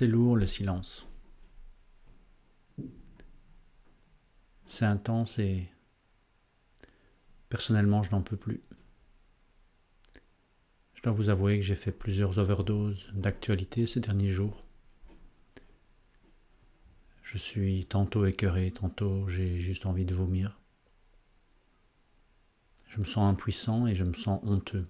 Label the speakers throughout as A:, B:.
A: C'est lourd le silence. C'est intense et personnellement je n'en peux plus. Je dois vous avouer que j'ai fait plusieurs overdoses d'actualité ces derniers jours. Je suis tantôt écœuré, tantôt j'ai juste envie de vomir. Je me sens impuissant et je me sens honteux.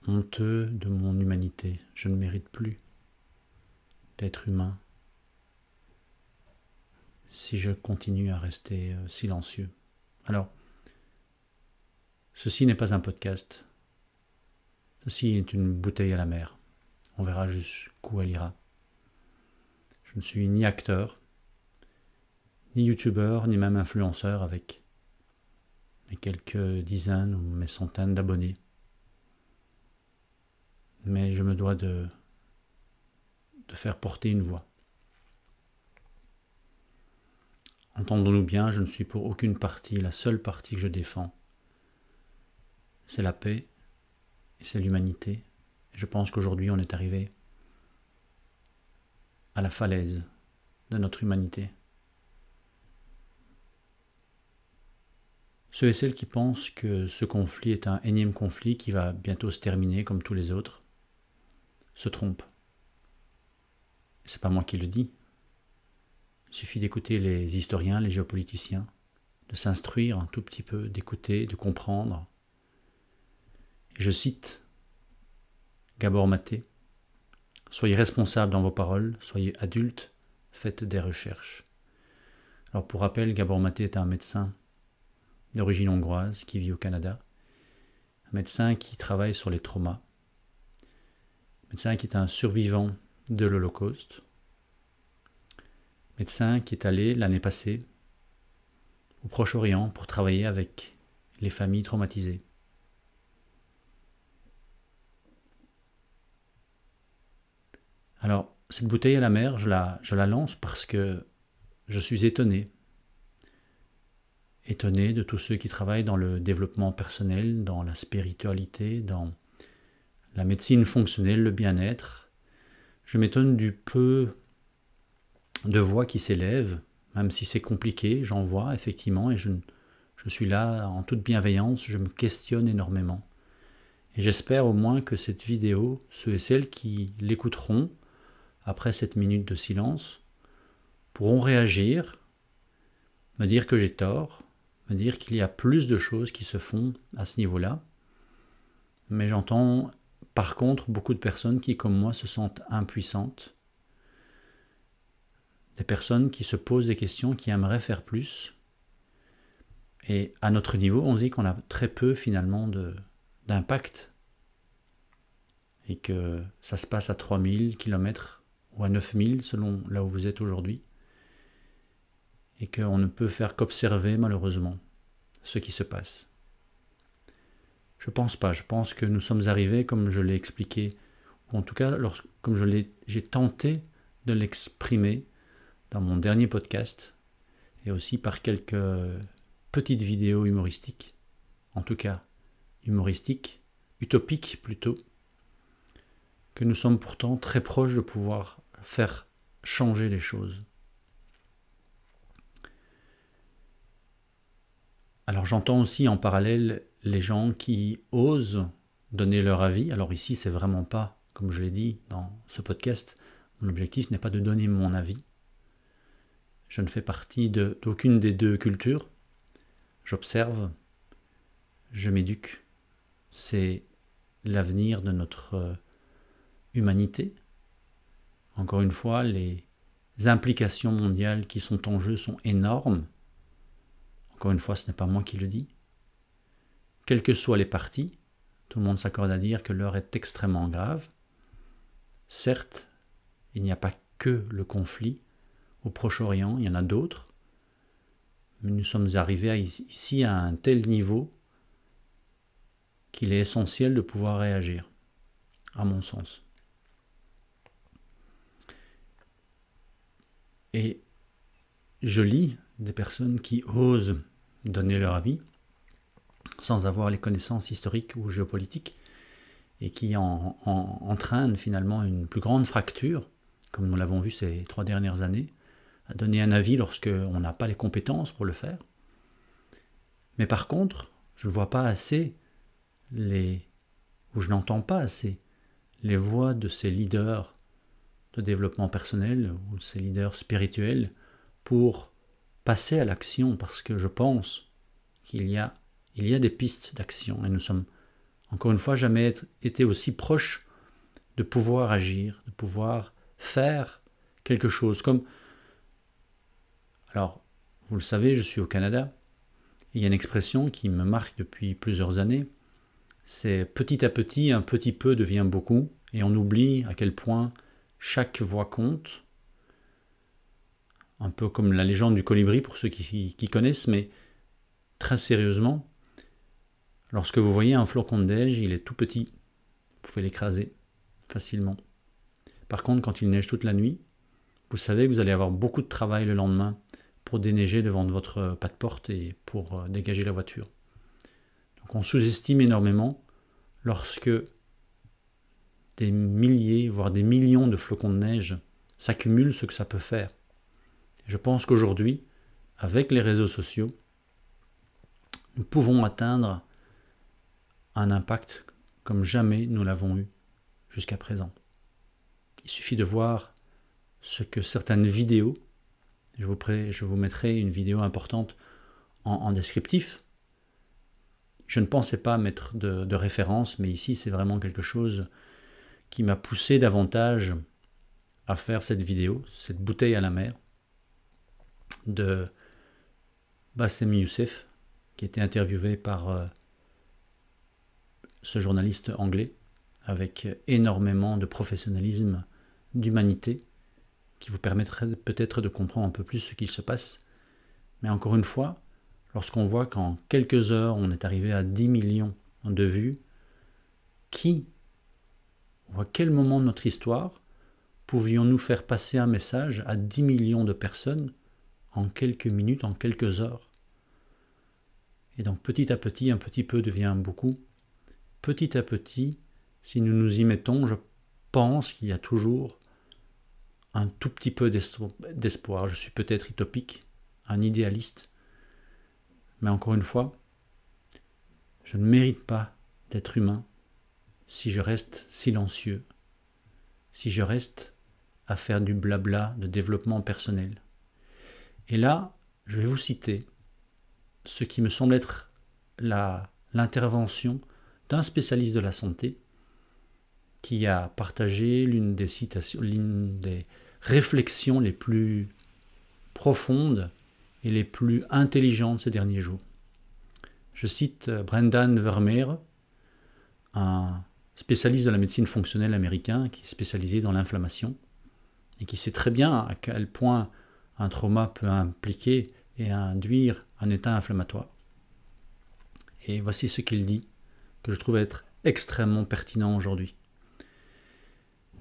A: Honteux de mon humanité. Je ne mérite plus d'être humain si je continue à rester silencieux. Alors, ceci n'est pas un podcast. Ceci est une bouteille à la mer. On verra jusqu'où elle ira. Je ne suis ni acteur, ni youtubeur, ni même influenceur avec mes quelques dizaines ou mes centaines d'abonnés. Mais je me dois de faire porter une voix. Entendons-nous bien, je ne suis pour aucune partie, la seule partie que je défends, c'est la paix et c'est l'humanité. Et je pense qu'aujourd'hui on est arrivé à la falaise de notre humanité. Ceux et celles qui pensent que ce conflit est un énième conflit qui va bientôt se terminer comme tous les autres, se trompent. Et c'est pas moi qui le dis. Il suffit d'écouter les historiens, les géopoliticiens, de s'instruire un tout petit peu, d'écouter, de comprendre. Et je cite Gabor Maté, « Soyez responsables dans vos paroles, soyez adultes, faites des recherches. » Alors pour rappel, Gabor Maté est un médecin d'origine hongroise qui vit au Canada, un médecin qui travaille sur les traumas, un médecin qui est un survivant de l'Holocauste, médecin qui est allé l'année passée au Proche-Orient pour travailler avec les familles traumatisées. Alors, cette bouteille à la mer, je la lance parce que je suis étonné de tous ceux qui travaillent dans le développement personnel, dans la spiritualité, dans la médecine fonctionnelle, le bien-être. Je m'étonne du peu de voix qui s'élèvent, même si c'est compliqué, j'en vois effectivement, et je suis là en toute bienveillance, je me questionne énormément. Et j'espère au moins que cette vidéo, ceux et celles qui l'écouteront, après cette minute de silence, pourront réagir, me dire que j'ai tort, me dire qu'il y a plus de choses qui se font à ce niveau-là. Mais j'entends par contre beaucoup de personnes qui, comme moi, se sentent impuissantes. Des personnes qui se posent des questions, qui aimeraient faire plus. Et à notre niveau, on se dit qu'on a très peu finalement d'impact. Et que ça se passe à 3000 km ou à 9000 selon là où vous êtes aujourd'hui. Et qu'on ne peut faire qu'observer malheureusement ce qui se passe. Je pense pas, je pense que nous sommes arrivés, comme je l'ai expliqué, ou en tout cas, comme j'ai tenté de l'exprimer dans mon dernier podcast, et aussi par quelques petites vidéos humoristiques, en tout cas humoristiques, utopiques plutôt, que nous sommes pourtant très proches de pouvoir faire changer les choses. Alors j'entends aussi en parallèle les gens qui osent donner leur avis. Alors ici, c'est vraiment pas, comme je l'ai dit dans ce podcast, mon objectif n'est pas de donner mon avis. Je ne fais partie d'aucune des deux cultures. J'observe, je m'éduque. C'est l'avenir de notre humanité. Encore une fois, les implications mondiales qui sont en jeu sont énormes. Encore une fois, ce n'est pas moi qui le dis. Quelles que soient les parties, tout le monde s'accorde à dire que l'heure est extrêmement grave. Certes, il n'y a pas que le conflit au Proche-Orient, il y en a d'autres, mais nous sommes arrivés ici à un tel niveau qu'il est essentiel de pouvoir réagir, à mon sens. Et je lis des personnes qui osent donner leur avis sans avoir les connaissances historiques ou géopolitiques et qui entraîne finalement une plus grande fracture, comme nous l'avons vu ces 3 dernières années, à donner un avis lorsqu'on n'a pas les compétences pour le faire. Mais par contre, je ne vois pas assez ou je n'entends pas assez les voix de ces leaders de développement personnel ou ces leaders spirituels pour passer à l'action, parce que je pense qu'il y a des pistes d'action et nous sommes encore une fois jamais été aussi proches de pouvoir agir, de pouvoir faire quelque chose. Alors, vous le savez, je suis au Canada. Il y a une expression qui me marque depuis plusieurs années, c'est petit à petit, un petit peu devient beaucoup, et on oublie à quel point chaque voix compte, un peu comme la légende du colibri pour ceux qui connaissent, mais très sérieusement, lorsque vous voyez un flocon de neige, il est tout petit, vous pouvez l'écraser facilement. Par contre, quand il neige toute la nuit, vous savez que vous allez avoir beaucoup de travail le lendemain pour déneiger devant votre pas de porte et pour dégager la voiture. Donc on sous-estime énormément lorsque des milliers, voire des millions de flocons de neige s'accumulent, ce que ça peut faire. Et je pense qu'aujourd'hui, avec les réseaux sociaux, nous pouvons atteindre un impact comme jamais nous l'avons eu jusqu'à présent. Il suffit de voir ce que certaines vidéos, je vous mettrai une vidéo importante en descriptif. Je ne pensais pas mettre de référence, mais ici c'est vraiment quelque chose qui m'a poussé davantage à faire cette vidéo, cette bouteille à la mer de Bassem Youssef, qui a été interviewé par ce journaliste anglais avec énormément de professionnalisme, d'humanité, qui vous permettrait peut-être de comprendre un peu plus ce qui se passe. Mais encore une fois, lorsqu'on voit qu'en quelques heures, on est arrivé à 10 millions de vues, ou à quel moment de notre histoire pouvions-nous faire passer un message à 10 millions de personnes en quelques minutes, en quelques heures? Et donc petit à petit, un petit peu devient beaucoup. Petit à petit, si nous nous y mettons, je pense qu'il y a toujours un tout petit peu d'espoir. Je suis peut-être utopique, un idéaliste, mais encore une fois, je ne mérite pas d'être humain si je reste silencieux, si je reste à faire du blabla de développement personnel. Et là, je vais vous citer ce qui me semble être l'intervention d'un spécialiste de la santé qui a partagé l'une des réflexions les plus profondes et les plus intelligentes ces derniers jours. Je cite Brendan Vermeer, un spécialiste de la médecine fonctionnelle américain qui est spécialisé dans l'inflammation et qui sait très bien à quel point un trauma peut impliquer et induire un état inflammatoire. Et voici ce qu'il dit, que je trouve être extrêmement pertinent aujourd'hui.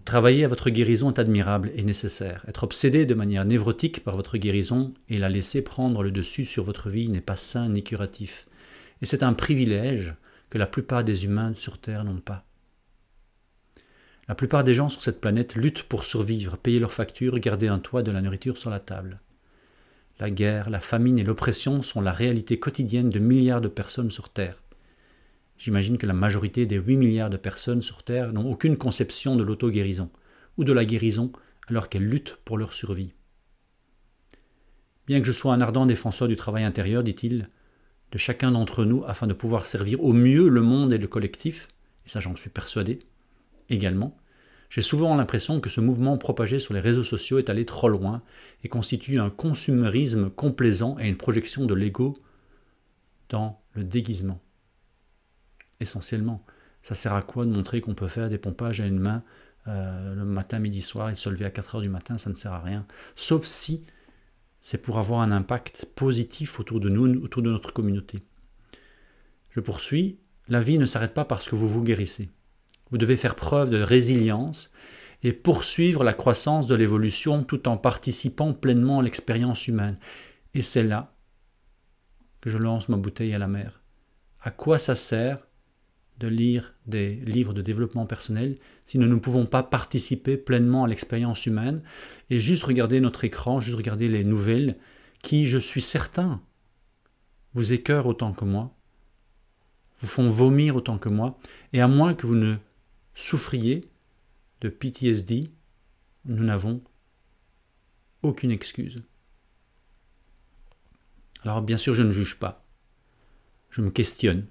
A: Travailler à votre guérison est admirable et nécessaire. Être obsédé de manière névrotique par votre guérison et la laisser prendre le dessus sur votre vie n'est pas sain ni curatif. Et c'est un privilège que la plupart des humains sur Terre n'ont pas. La plupart des gens sur cette planète luttent pour survivre, payer leurs factures, garder un toit, de la nourriture sur la table. La guerre, la famine et l'oppression sont la réalité quotidienne de milliards de personnes sur Terre. J'imagine que la majorité des 8 milliards de personnes sur Terre n'ont aucune conception de l'auto-guérison ou de la guérison alors qu'elles luttent pour leur survie. Bien que je sois un ardent défenseur du travail intérieur, dit-il, de chacun d'entre nous afin de pouvoir servir au mieux le monde et le collectif, et ça j'en suis persuadé également, j'ai souvent l'impression que ce mouvement propagé sur les réseaux sociaux est allé trop loin et constitue un consumérisme complaisant et une projection de l'ego dans le déguisement. Essentiellement, ça sert à quoi de montrer qu'on peut faire des pompages à une main le matin, midi, soir et se lever à 4 heures du matin? Ça ne sert à rien, sauf si c'est pour avoir un impact positif autour de nous, autour de notre communauté. Je poursuis, la vie ne s'arrête pas parce que vous vous guérissez. Vous devez faire preuve de résilience et poursuivre la croissance de l'évolution tout en participant pleinement à l'expérience humaine. Et c'est là que je lance ma bouteille à la mer. À quoi ça sert de lire des livres de développement personnel si nous ne pouvons pas participer pleinement à l'expérience humaine et juste regarder notre écran, juste regarder les nouvelles qui, je suis certain, vous écœurent autant que moi, vous font vomir autant que moi, et à moins que vous ne souffriez de PTSD, nous n'avons aucune excuse. Alors bien sûr, je ne juge pas, je me questionne.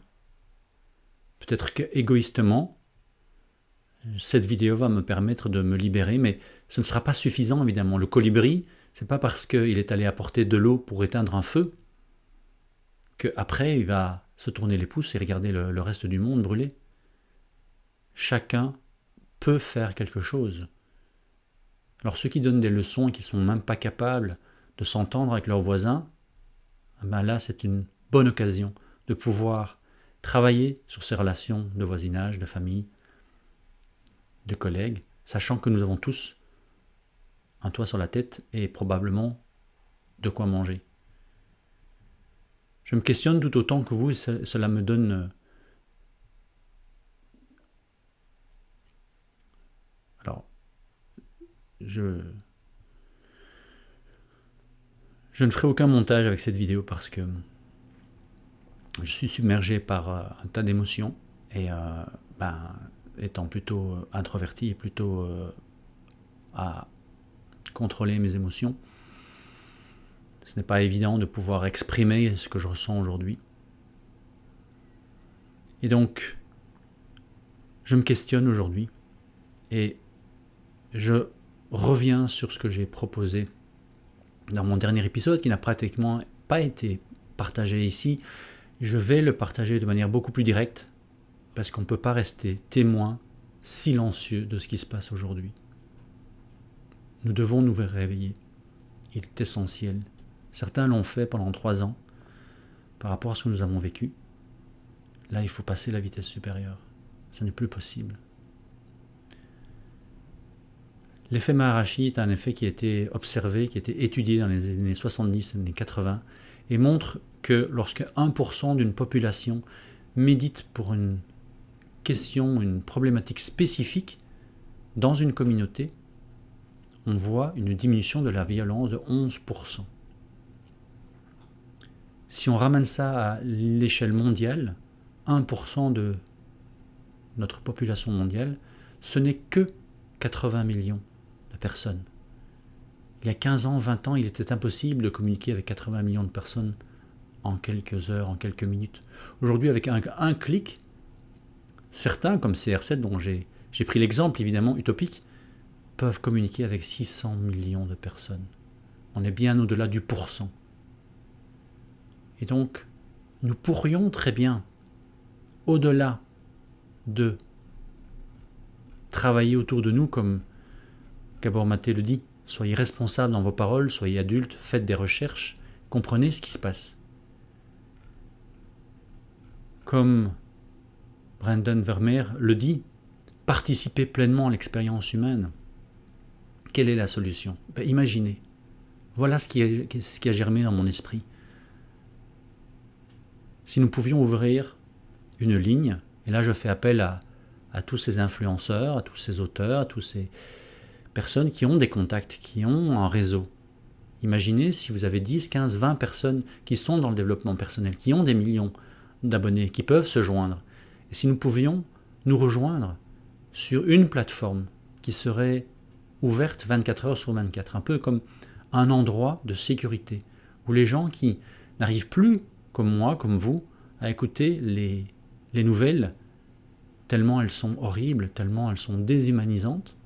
A: Peut-être que égoïstement, cette vidéo va me permettre de me libérer, mais ce ne sera pas suffisant évidemment. Le colibri, c'est pas parce qu'il est allé apporter de l'eau pour éteindre un feu qu'après il va se tourner les pouces et regarder le reste du monde brûler. Chacun peut faire quelque chose. Alors ceux qui donnent des leçons et qui ne sont même pas capables de s'entendre avec leurs voisins, ben là c'est une bonne occasion de pouvoir travailler sur ces relations de voisinage, de famille, de collègues, sachant que nous avons tous un toit sur la tête et probablement de quoi manger. Je me questionne tout autant que vous et cela me donne... Alors, je ne ferai aucun montage avec cette vidéo parce que je suis submergé par un tas d'émotions et étant plutôt introverti et plutôt à contrôler mes émotions, ce n'est pas évident de pouvoir exprimer ce que je ressens aujourd'hui. Et donc, je me questionne aujourd'hui et je reviens sur ce que j'ai proposé dans mon dernier épisode qui n'a pratiquement pas été partagé ici. Je vais le partager de manière beaucoup plus directe parce qu'on ne peut pas rester témoin silencieux de ce qui se passe aujourd'hui. Nous devons nous réveiller. Il est essentiel. Certains l'ont fait pendant 3 ans par rapport à ce que nous avons vécu. Là, il faut passer la vitesse supérieure. Ce n'est plus possible. L'effet Maharishi est un effet qui a été observé, qui a été étudié dans les années 70 et les années 80 et montre que lorsque 1% d'une population médite pour une question, une problématique spécifique dans une communauté, on voit une diminution de la violence de 11%. Si on ramène ça à l'échelle mondiale, 1% de notre population mondiale, ce n'est que 80 millions de personnes. Il y a 15 ans, 20 ans, il était impossible de communiquer avec 80 millions de personnes en quelques heures, en quelques minutes. Aujourd'hui, avec un clic, certains, comme CR7, dont j'ai pris l'exemple évidemment utopique, peuvent communiquer avec 600 millions de personnes. On est bien au-delà du pourcent. Et donc, nous pourrions très bien, au-delà de travailler autour de nous, comme Gabor Maté le dit, soyez responsables dans vos paroles, soyez adultes, faites des recherches, comprenez ce qui se passe. Comme Brandon Vermeer le dit, participez pleinement à l'expérience humaine. Quelle est la solution? Imaginez. Voilà ce qui a germé dans mon esprit. Si nous pouvions ouvrir une ligne, et là je fais appel à tous ces influenceurs, à tous ces auteurs, à toutes ces personnes qui ont des contacts, qui ont un réseau. Imaginez si vous avez 10, 15, 20 personnes qui sont dans le développement personnel, qui ont des millions d'abonnés, qui peuvent se joindre. Et si nous pouvions nous rejoindre sur une plateforme qui serait ouverte 24 heures sur 24, un peu comme un endroit de sécurité, où les gens qui n'arrivent plus, comme moi, comme vous, à écouter les nouvelles, tellement elles sont horribles, tellement elles sont déshumanisantes,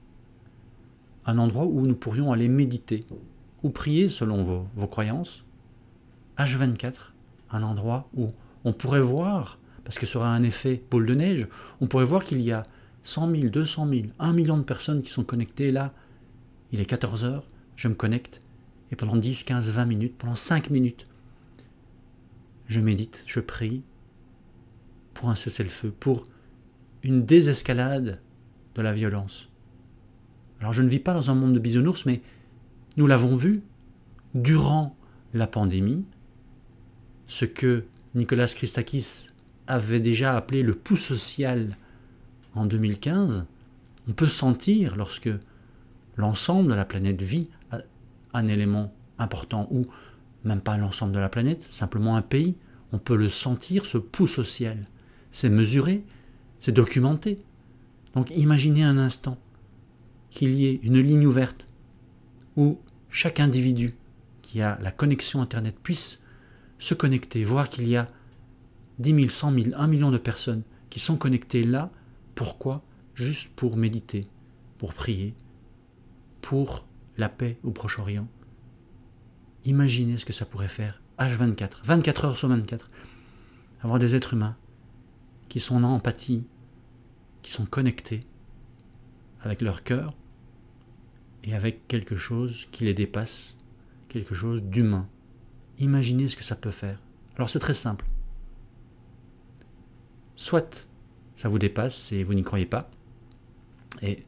A: un endroit où nous pourrions aller méditer, ou prier selon vos croyances, H24, un endroit où on pourrait voir, parce que ce sera un effet boule de neige, on pourrait voir qu'il y a 100 000, 200 000, 1 million de personnes qui sont connectées là. Il est 14 heures, je me connecte, et pendant 10, 15, 20 minutes, pendant 5 minutes, je médite, je prie pour un cessez-le-feu, pour une désescalade de la violence. Alors je ne vis pas dans un monde de bisounours, mais nous l'avons vu durant la pandémie, ce que Nicolas Christakis avait déjà appelé le pouls social en 2015, on peut sentir lorsque l'ensemble de la planète vit un élément important, ou même pas l'ensemble de la planète, simplement un pays, on peut le sentir, ce pouls social. C'est mesuré, c'est documenté. Donc imaginez un instant qu'il y ait une ligne ouverte où chaque individu qui a la connexion Internet puisse se connecter, voir qu'il y a 10 000, 100 000, 1 million de personnes qui sont connectées là. Pourquoi ? Juste pour méditer, pour prier, pour la paix au Proche-Orient. Imaginez ce que ça pourrait faire, H24, 24 heures sur 24, avoir des êtres humains qui sont en empathie, qui sont connectés avec leur cœur et avec quelque chose qui les dépasse, quelque chose d'humain. Imaginez ce que ça peut faire. Alors c'est très simple. Soit ça vous dépasse et vous n'y croyez pas, et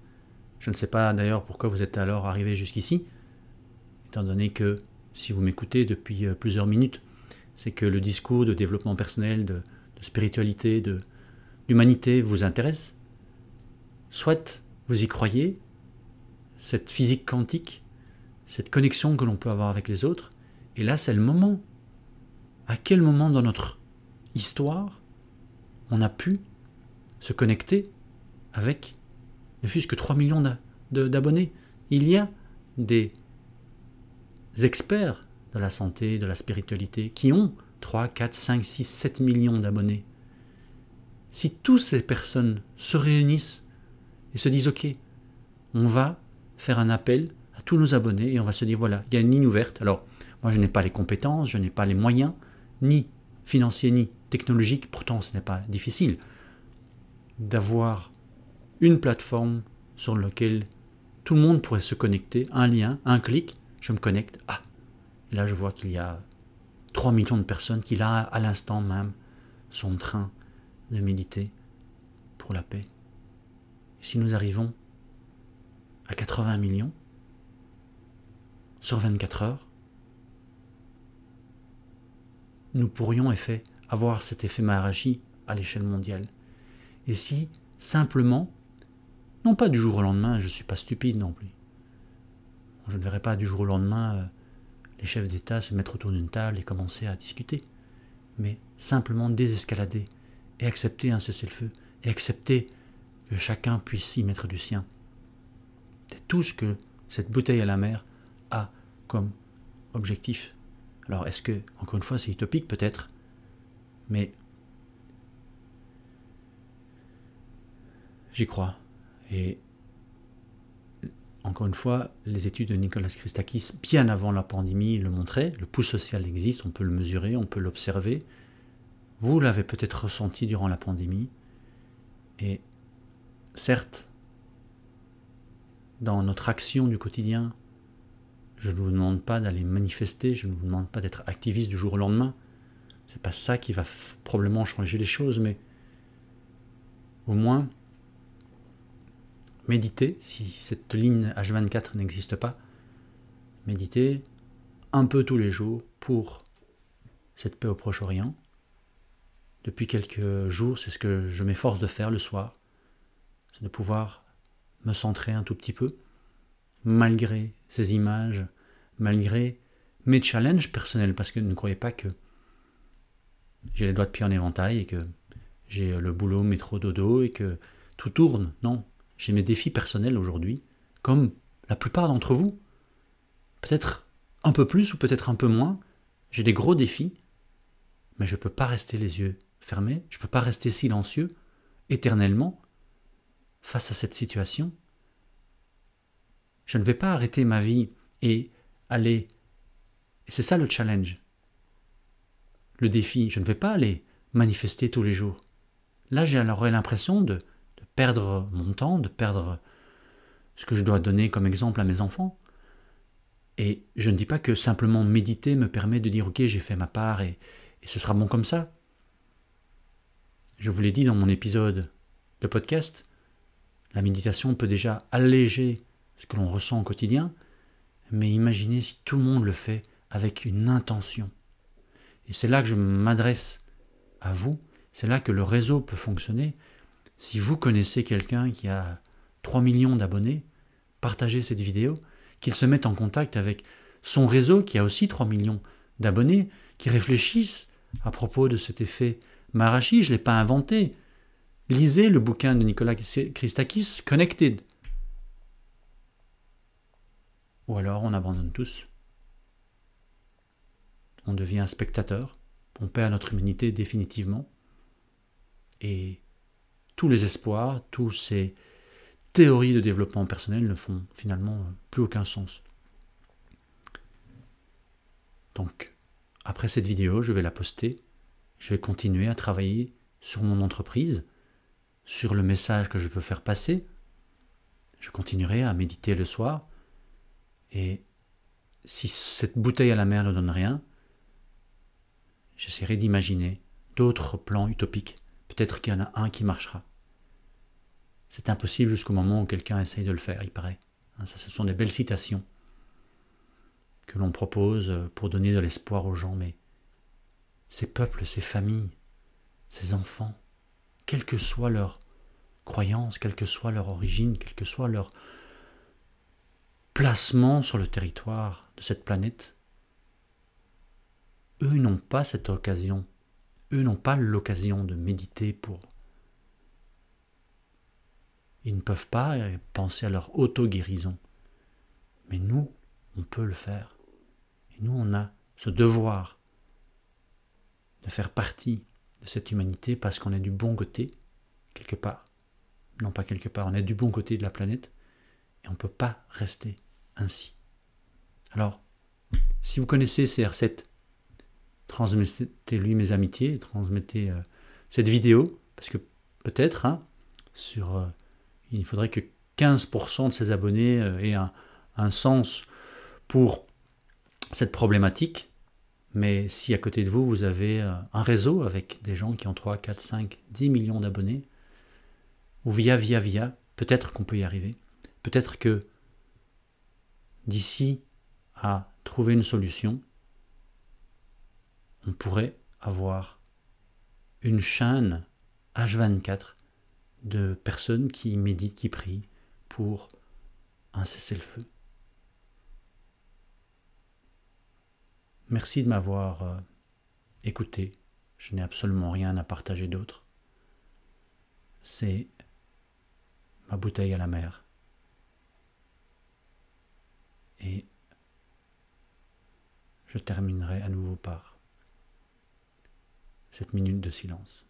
A: je ne sais pas d'ailleurs pourquoi vous êtes alors arrivé jusqu'ici, étant donné que si vous m'écoutez depuis plusieurs minutes, c'est que le discours de développement personnel, de spiritualité, d'humanité vous intéresse. Soit vous y croyez, cette physique quantique, cette connexion que l'on peut avoir avec les autres, et là c'est le moment. À quel moment dans notre histoire on a pu se connecter avec ne fût-ce que 3 millions d'abonnés? Il y a des experts de la santé, de la spiritualité, qui ont 3, 4, 5, 6, 7 millions d'abonnés. Si toutes ces personnes se réunissent et se disent « Ok, on va faire un appel à tous nos abonnés et on va se dire voilà, il y a une ligne ouverte. » Alors, moi je n'ai pas les compétences, je n'ai pas les moyens, ni financiers, ni technologiques, pourtant ce n'est pas difficile, d'avoir une plateforme sur laquelle tout le monde pourrait se connecter, un lien, un clic, je me connecte, et là je vois qu'il y a 3 millions de personnes qui là, à l'instant même, sont en train de méditer pour la paix. Et si nous arrivons à 80 millions sur 24 heures, nous pourrions avoir cet effet Maharishi à l'échelle mondiale. Et si simplement, non pas du jour au lendemain, je ne suis pas stupide non plus. Je ne verrai pas du jour au lendemain les chefs d'État se mettre autour d'une table et commencer à discuter, mais simplement désescalader et accepter un cessez-le-feu et accepter que chacun puisse y mettre du sien. C'est tout ce que cette bouteille à la mer a comme objectif. Alors est-ce que, encore une fois, c'est utopique peut-être, mais j'y crois. Et encore une fois, les études de Nicholas Christakis, bien avant la pandémie, le montraient. Le pouls social existe, on peut le mesurer, on peut l'observer. Vous l'avez peut-être ressenti durant la pandémie. Et certes, dans notre action du quotidien, je ne vous demande pas d'aller manifester, je ne vous demande pas d'être activiste du jour au lendemain. Ce n'est pas ça qui va probablement changer les choses, mais au moins méditez, si cette ligne H24 n'existe pas, méditez un peu tous les jours pour cette paix au Proche-Orient. Depuis quelques jours, c'est ce que je m'efforce de faire le soir, c'est de pouvoir me centrer un tout petit peu, malgré ces images, malgré mes challenges personnels, parce que ne croyez pas que j'ai les doigts de pied en éventail et que j'ai le boulot, métro, dodo et que tout tourne. Non, j'ai mes défis personnels aujourd'hui, comme la plupart d'entre vous. Peut-être un peu plus ou peut-être un peu moins. J'ai des gros défis, mais je ne peux pas rester les yeux fermés, je ne peux pas rester silencieux éternellement face à cette situation. Je ne vais pas arrêter ma vie et aller... Et c'est ça le challenge. Le défi, je ne vais pas aller manifester tous les jours. Là, j'aurais l'impression de perdre mon temps, de perdre ce que je dois donner comme exemple à mes enfants. Et je ne dis pas que simplement méditer me permet de dire « Ok, j'ai fait ma part et ce sera bon comme ça ». Je vous l'ai dit dans mon épisode de podcast, la méditation peut déjà alléger ce que l'on ressent au quotidien, mais imaginez si tout le monde le fait avec une intention. Et c'est là que je m'adresse à vous C'est là que le réseau peut fonctionner. Si vous connaissez quelqu'un qui a 3 millions d'abonnés, partagez cette vidéo, qu'il se mette en contact avec son réseau qui a aussi 3 millions d'abonnés, qui réfléchissent à propos de cet effet Maharishi. Je ne l'ai pas inventé. Lisez le bouquin de Nicolas Christakis, Connected. Ou alors on abandonne tous. On devient un spectateur. On perd notre humanité définitivement. Et tous les espoirs, tous ces théories de développement personnel ne font finalement plus aucun sens. Donc, après cette vidéo, je vais la poster. Je vais continuer à travailler sur mon entreprise, sur le message que je veux faire passer. Je continuerai à méditer le soir. Et si cette bouteille à la mer ne donne rien, j'essaierai d'imaginer d'autres plans utopiques. Peut-être qu'il y en a un qui marchera. C'est impossible jusqu'au moment où quelqu'un essaye de le faire, il paraît. Ça, ce sont des belles citations que l'on propose pour donner de l'espoir aux gens. Mais ces peuples, ces familles, ces enfants, quelle que soit leur croyance, quelle que soit leur origine, quel que soit leur placement sur le territoire de cette planète, eux n'ont pas cette occasion. Eux n'ont pas l'occasion de méditer pour... Ils ne peuvent pas penser à leur auto-guérison. Mais nous, on peut le faire. Et nous, on a ce devoir de faire partie de cette humanité parce qu'on est du bon côté, quelque part. Non pas quelque part, on est du bon côté de la planète et on ne peut pas rester ainsi. Alors, si vous connaissez CR7, transmettez-lui mes amitiés, transmettez cette vidéo, parce que peut-être, il faudrait que 15% de ses abonnés aient un sens pour cette problématique. Mais si à côté de vous, vous avez un réseau avec des gens qui ont 3, 4, 5, 10 millions d'abonnés, ou via, peut-être qu'on peut y arriver. Peut-être que d'ici à trouver une solution, on pourrait avoir une chaîne H24 de personnes qui méditent, qui prient pour un cessez-le-feu. Merci de m'avoir écouté. Je n'ai absolument rien à partager d'autre. C'est ma bouteille à la mer. Et je terminerai à nouveau par cette minute de silence.